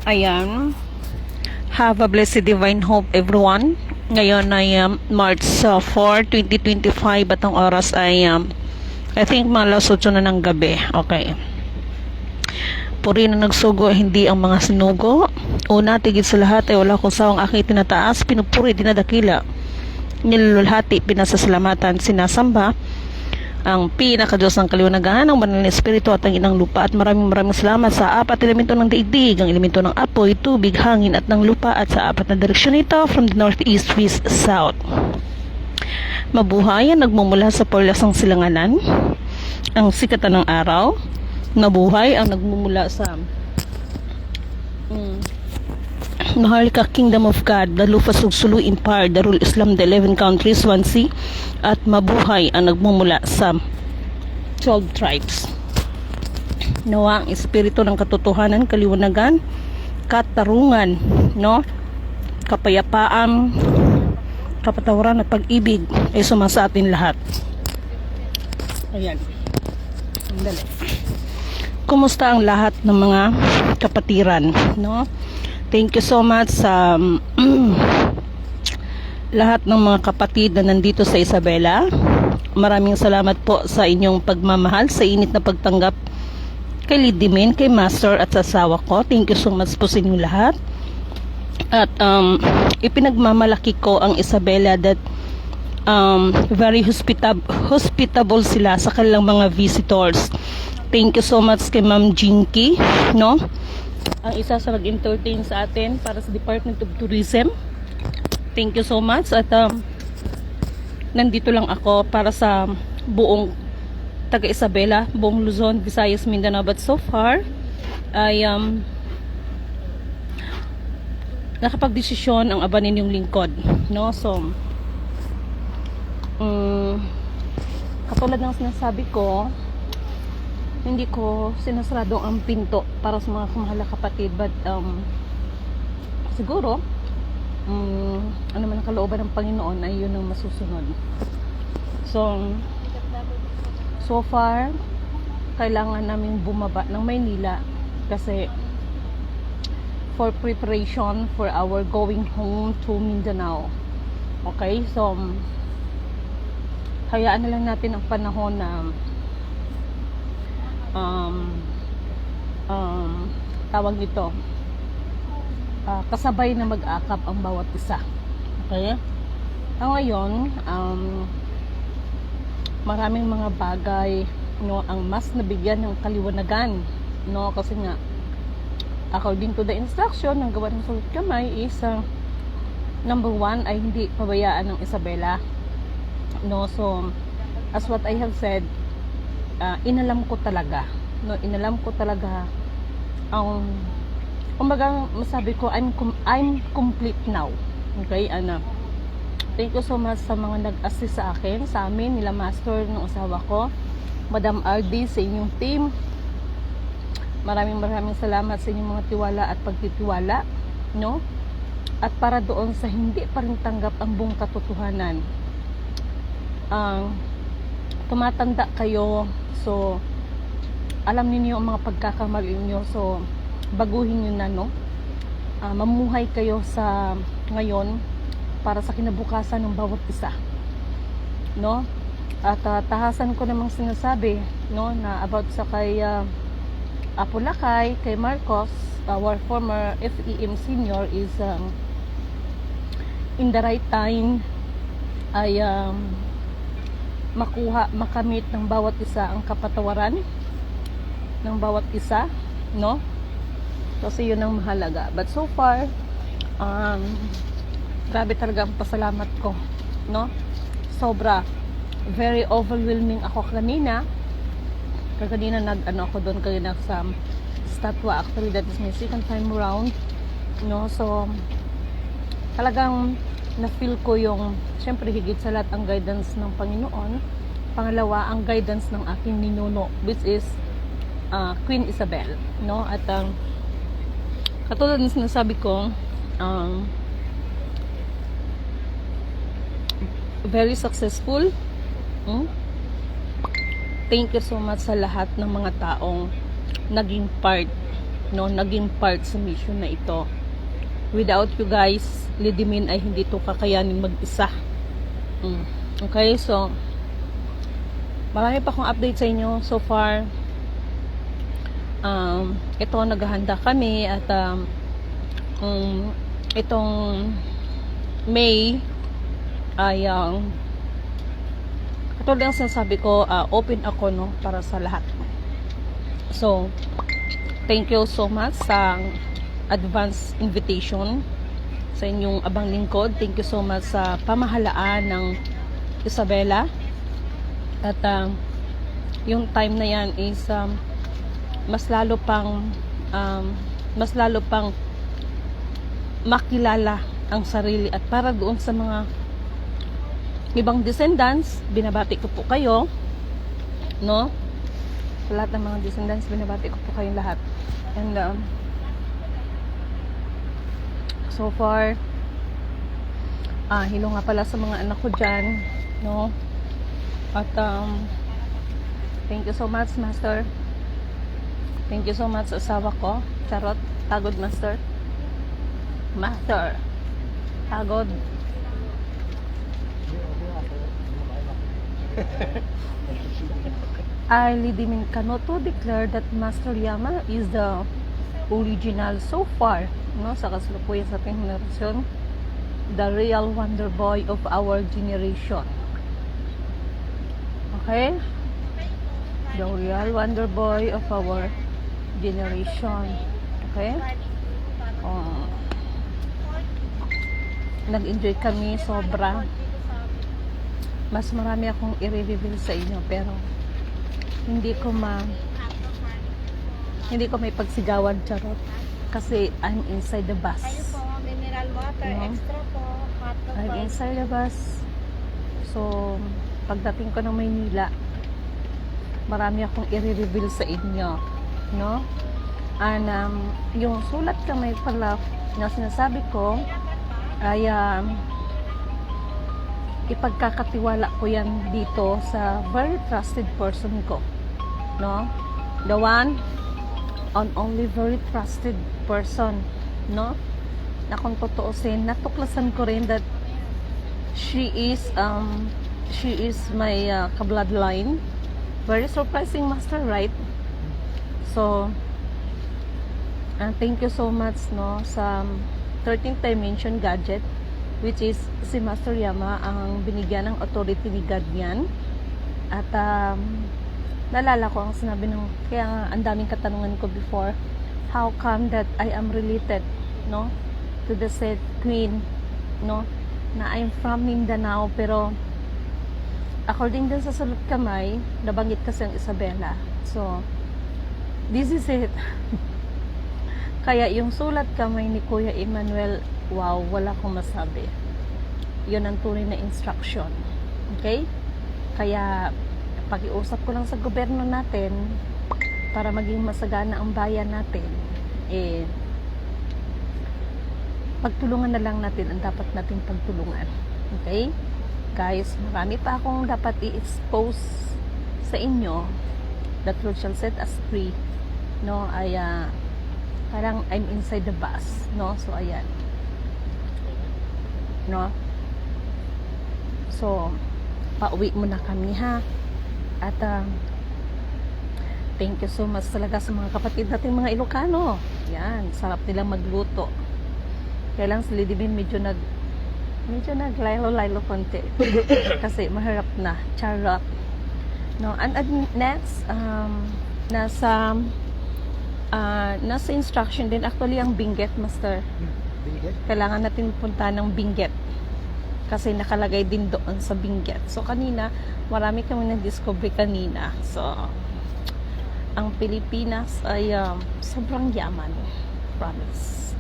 Ayan. Have a blessed divine hope everyone. Ngayon ay March 4, 2025 at ang oras ay I think mga alas 8 na ng gabi. Okay. Puri na nagsugo, hindi ang mga sinugo. Una, tigit sa lahat ay wala ko sawang aking tinataas, pinupuri, dinadakila, nilulhati, pinasasalamatan, sinasamba ang pinakadiyos ng kaliwanagan, ang banal na espiritu at ang inang lupa. At maraming salamat sa apat elemento ng daigdig, ang elemento ng apoy, tubig, hangin at ng lupa, at sa apat na direksyon nito from the north, east, west, south. Mabuhay ang nagmumula sa parlasang silanganan, ang sikatan ng araw. Mabuhay ang nagmumula sa Maharlika Kingdom of God, the Lufa Sugsulu Empire, Darul Islam, the 11 countries, 1C, at mabuhay ang nagmumula sa 12 tribes. Nawa ang espiritu ng katotohanan, kaliwanagan, katarungan, no? Kapayapaan, kapatawaran at pag-ibig ay sumasa atin lahat. Ayan. Sandali. Kumusta ang lahat ng mga kapatiran, no? Thank you so much sa lahat ng mga kapatid na nandito sa Isabela. Maraming salamat po sa inyong pagmamahal, sa init na pagtanggap kay Lidimin, kay Master at sa asawa ko. Thank you so much po sa inyong lahat. At ipinagmamalaki ko ang Isabela that very hospitable sila sa kanilang mga visitors. Thank you so much kay Ma'am Jinky, no? Ang isa sa nag-entertain sa atin para sa Department of Tourism. Thank you so much. At nandito lang ako para sa buong taga Isabela, buong Luzon, Visayas, Mindanao. But so far ay nakapagdesisyon ang aba ninyong lingkod, no? So katulad ng sinasabi ko, hindi ko sinasarado ang pinto para sa mga kamahal na kapatid, but siguro ano man ang kalooban ng Panginoon ay yun ang masusunod. So far kailangan namin bumaba ng Maynila kasi for preparation for our going home to Mindanao. Okay, so hayaan na lang natin ang panahon na tawag nito, kasabay na mag-akap ang bawat isa. Okay? Ngayon, maraming mga bagay, no, ang mas nabigyan ng kaliwanagan, no, kasi nga according to the instruction ng gawa ng sulat kamay is number 1 ay hindi pabayaan ng Isabela, no. So as what I have said, inalam ko talaga, no, inalam ko talaga ang kumbaga masabi ko, I'm complete now. Okay, thank you so much sa mga nag-assist sa akin, sa amin, nila Master, ng asawa ko, Madam RD, sa inyong team. Maraming salamat sa inyong mga tiwala at pagtitiwala, no? At para doon sa hindi pa rin tanggap ang buong katotohanan, tumatanda kayo, so alam niyo ang mga pagkakamali niyo, so baguhin niyo na, no? Mamuhay kayo sa ngayon para sa kinabukasan ng bawat isa, no? At tahasan ko namang sinasabi, no, na about sa kay Apolacay, kay Marcos, our former FEM senior, is in the right time ay makamit ng bawat isa ang kapatawaran ng bawat isa, no? Kasi yun ang mahalaga. But so far, grabe talaga ang pasalamat ko, no? Sobra, very overwhelming ako kanina. Kanina ako doon kanina sa statwa. Actually, that is my second time around, no? So talagang na-feel ko yung, syempre higit sa lahat, ang guidance ng Panginoon. Pangalawa, ang guidance ng aking ninuno, which is Queen Isabel, no? At katulad ng sinasabi ko, very successful. Thank you so much sa lahat ng mga taong naging part no, naging part sa mission na ito. Without you guys, Lidimin ay hindi to kakayanin mag-isa. Okay, so marami pa akong update sa inyo so far. Ito, naghahanda kami at itong May ay katulad ng sinasabi ko, open ako, no, para sa lahat. So thank you so much sa advance invitation sa inyong abang lingkod. Thank you so much sa pamahalaan ng Isabela. At yung time na yan is mas lalo pang makilala ang sarili, at para doon sa mga ibang descendants, binabati ko po kayo, no? Sa lahat ng mga descendants, binabati ko po kayong lahat. And so far, hello nga pala sa mga anak ko dyan, no? At thank you so much, Master. Thank you so much sa asawa ko. Charot, tagod, Master. Master, tagod. I, Lidimin Kanoto, declare that Master Yama is the original so far, no, sa kasalukuyan sa ating generasyon, the real wonder boy of our generation. Okay? The real wonder boy of our generation. Okay? Nag-enjoy kami sobra. Mas marami akong i-reveal sa inyo, pero hindi ko may pagsigawan, charot, kasi I'm inside the bus. Ayun po, mineral water, extra po, hot to I'm inside the bus. So pagdating ko ng Maynila, marami akong i-reveal sa inyo, no? And yung sulat kamay pala na sinasabi ko ay ipagkakatiwala ko yan dito sa very trusted person ko, no? The one and only very trusted person, no? Na kung totoosin, natuklasan ko rin that she is my ka-bloodline. Very surprising, Master, right? So thank you so much, no, sa 13th dimension gadget, which is si Master Yama ang binigyan ng authority ni God niyan. At naalala ko ang sinabi ng, kaya nga ang daming katanungan ko before, how come that I am related, no, to the said queen, no, na I'm from Mindanao, pero according din sa sulat kamay, nabanggit kasi ang Isabela. So this is it. Kaya yung sulat kamay ni Kuya Emmanuel, wow, wala akong masabi. Yun ang tunay na instruction. Okay? Kaya pag-iusap ko lang sa gobyerno natin para maging masagana ang bayan natin, pagtulungan na lang natin ang dapat nating pagtulungan. Okay? Guys, marami pa akong dapat i-expose sa inyo. The truth shall set us free. No, ay parang I'm inside the bus, no? So ayan, no? So pauwi muna kami, ha? At thank you so much talaga sa mga kapatid natin mga Ilocano. Yan, sarap nilang magluto. Kaya lang si Lidibin medyo naglaylo konti kasi mahirap na, charot, no? And next, nasa instruction din actually ang Benguet, Master. Kailangan natin punta ng Benguet kasi nakalagay din doon sa Benguet. So kanina, marami kami na-discover kanina. So ang Pilipinas ay sobrang yaman, promise.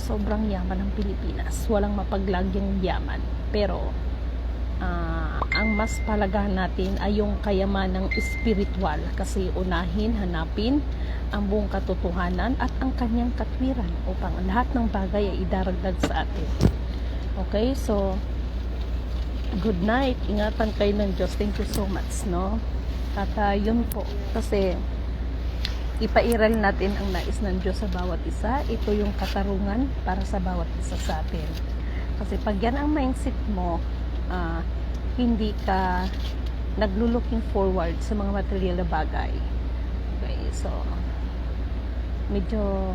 Sobrang yaman ng Pilipinas. Walang mapaglagyang yaman. Pero ang mas palagahan natin ay yung kayamanang espiritual, kasi unahin, hanapin ang buong katotohanan at ang kanyang katwiran upang lahat ng bagay ay idaragdag sa atin. Okay, so good night, ingatan kayo ng Diyos. Thank you so much, no? At yun po, kasi ipairal natin ang nais ng Diyos sa bawat isa. Ito yung katarungan para sa bawat isa sa atin. Kasi pag yan ang mindset mo, hindi ka naglo-looking forward sa mga material na bagay. Okay, so medyo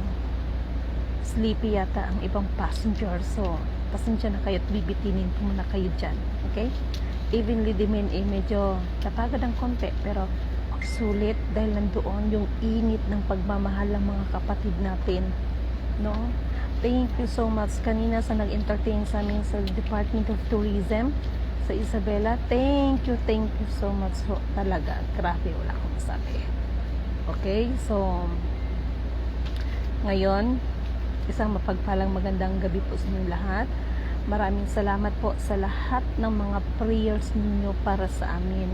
sleepy yata ang ibang passenger. So, pasensya na kayo at bibitinin ko muna kayo dyan. Okay? Evenly Dimin medyo napagod ang konti, pero sulit dahil nandoon yung init ng pagmamahal ng mga kapatid natin. No? Thank you so much kanina sa nag-entertain sa amin sa Department of Tourism sa Isabela. Thank you so much ho, talaga. Grabe, wala akong masabi. Okay? So, ngayon, isang mapagpalang magandang gabi po sa inyong lahat. Maraming salamat po sa lahat ng mga prayers ninyo para sa amin.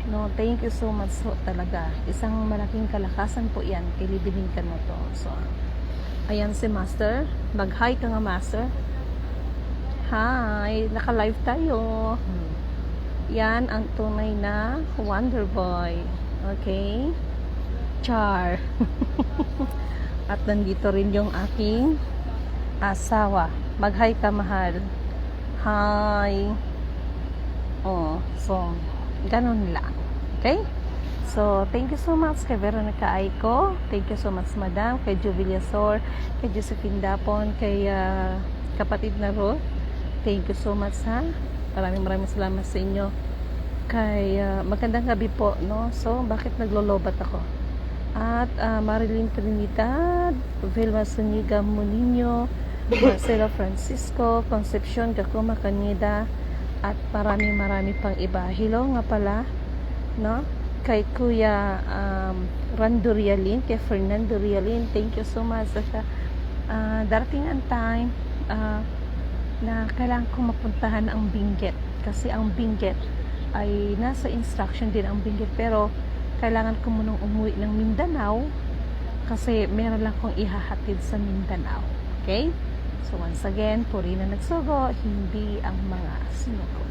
No, thank you so much po talaga. Isang malaking kalakasan po yan kay Lidiming ka na to. So, ayan si Master. Mag-hi ka nga, Master. Hi! Naka-live tayo. Yan ang tunay na Wonder Boy. Okay? Char. At nandito rin yung aking asawa. Mag-hi ka, mahal. Hi. Oh, so, ganun lang. Okay? So, thank you so much kay Veronica Aiko. Thank you so much, Madam. Kay Juvilia Sor. Kay Josephine Dapon. Kay kapatid na Ruth. Thank you so much, ha. Maraming salamat sa inyo. Kay magandang gabi po, no? So, bakit naglolobat ako? At Marilyn Trinidad, Vilma Suniga Molino, Marcelo Francisco, Concepcion Gacoma Caneda, at marami pang iba. Hello nga pala, no? Kay Kuya Rando Rialin, kay Fernando Rialin, thank you so much. At darating ang time na kailangan kong mapuntahan ang Benguet, kasi ang Benguet ay nasa instruction din ang Benguet, pero kailangan ko munang umuwi ng Mindanao kasi meron lang kong ihahatid sa Mindanao. Okay? So once again, puri na nagsugo, hindi ang mga sinuko.